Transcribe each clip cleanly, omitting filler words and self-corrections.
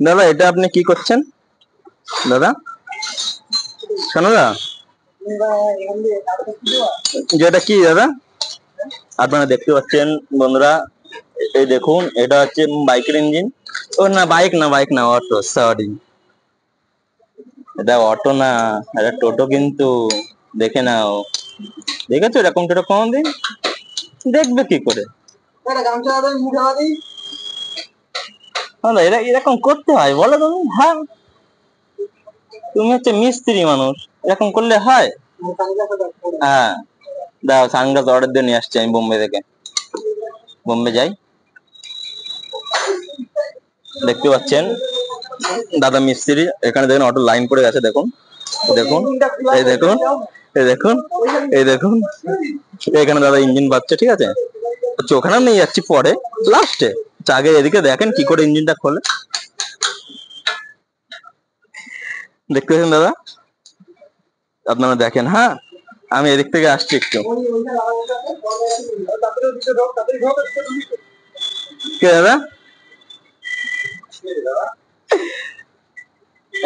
দাদা এটা আপনি কি করছেন দাদা? শোনো দা, যেটা কি দাদা আপনারা দেখতে পাচ্ছেন বন্ধুরা, এই দেখুন এটা হচ্ছে বাইকের ইঞ্জিন। ও না, বাইক না, অটো, সরি। এটা অটো না, এটা টোটো কিন্তু। দেখে নাও, দেখেছো এরকম টোটো কোনদিন দেখবে কি করে? এরা এরকম করতে হয় বলো তুমি? হ্যাঁ, তুমি হচ্ছে মিস্ত্রি মানুষ, এরকম করলে হয়? হ্যাঁ, দাও সানগ্লাস অর্ডার দিয়ে নিয়ে আসছি আমি বোম্বে থেকে। বোম্বে যাই। দেখতে পাচ্ছেন দাদা মিস্ত্রি, এখানে দেখুন অটো লাইন পড়ে গেছে, দেখুন দেখুন, এই দেখুন, এই দেখুন, এই দেখুন, এখানে দাদা ইঞ্জিন বাজছে, ঠিক আছে? আচ্ছা, ওখানে নিয়ে যাচ্ছি পরে, লাস্টে। আগে এদিকে দেখেন কি করে ইঞ্জিনটা খোলে। দেখতে পাচ্ছেন দাদা, আপনারা দেখেন। হ্যাঁ, আমি এদিক থেকে আসছি একটু। কে দাদা?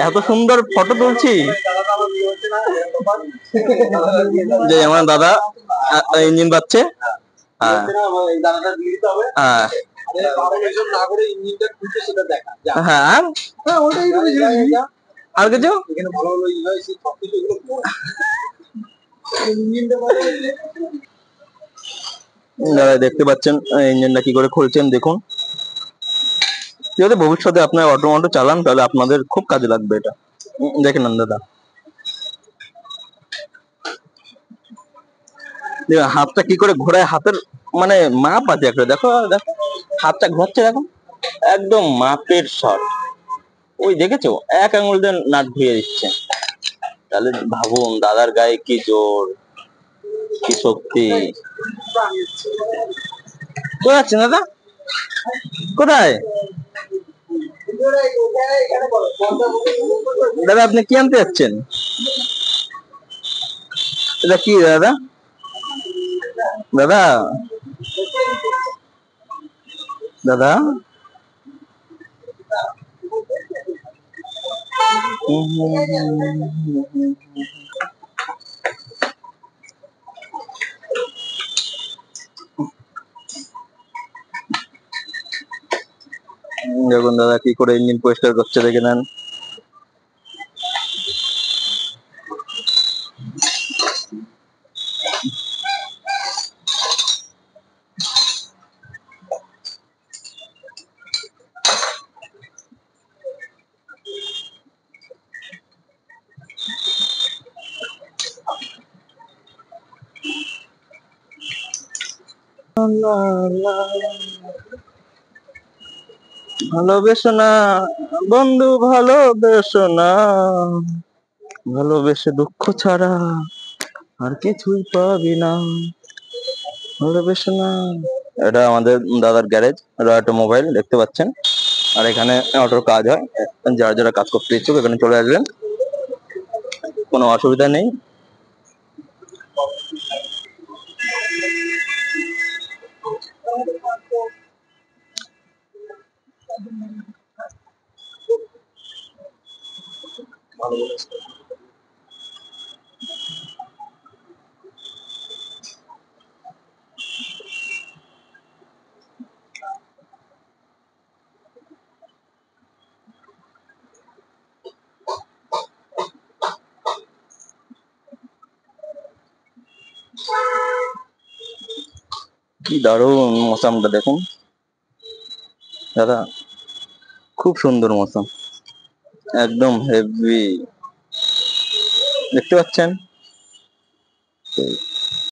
এত সুন্দর ফটো তুলছি যে আমার দাদা ইঞ্জিন বাজছে। হ্যাঁ, হ্যাঁ, হ্যাঁ, আর কিছু দেখতে পাচ্ছেন ইঞ্জিনটা কি করে খুলছেন, দেখুন। যদি ভবিষ্যতে আপনার অটো চালান তাহলে আপনাদের খুব কাজে লাগবে এটা। দেখেন না দাদা, হাতটা কি করে ঘোরায়, হাতের মানে মাপ আছে একটা, দেখো দেখো হাতটা ঘুরছে, দেখো একদম মাপের শট। ওই দেখেছো, এক আঙুল দিয়ে নাট ঘুরিয়ে দিচ্ছে। তাহলে ভাবুন দাদার গায়ে কি জোর, কি শক্তি। কোথায় যাচ্ছেন দাদা? কোথায় দাদা, আপনি কি আনতে যাচ্ছেন? এটা কি দাদা? দাদা, দাদা, দেখুন দাদা কি করে ইঞ্জিন পরিষ্কার করছে, দেখে নেন। ভালোবেসো না বন্ধু, ভালোবেসো না, ভালোবেসে দুঃখ ছাড়া আর কিছুই পাবি না, ভালোবেসো না। এটা আমাদের দাদার গ্যারেজ, রয়্যাল মোবাইল, দেখতে পাচ্ছেন। আর এখানে অটোর কাজ হয়, যারা যারা কাজ করতে ইচ্ছুক এখানে চলে আসবেন, কোনো অসুবিধা নেই। কি দারুণ মৌসামটা দেখুন দাদা, খুব সুন্দর মৌসাম, একদম হেভি, দেখতে পাচ্ছেন।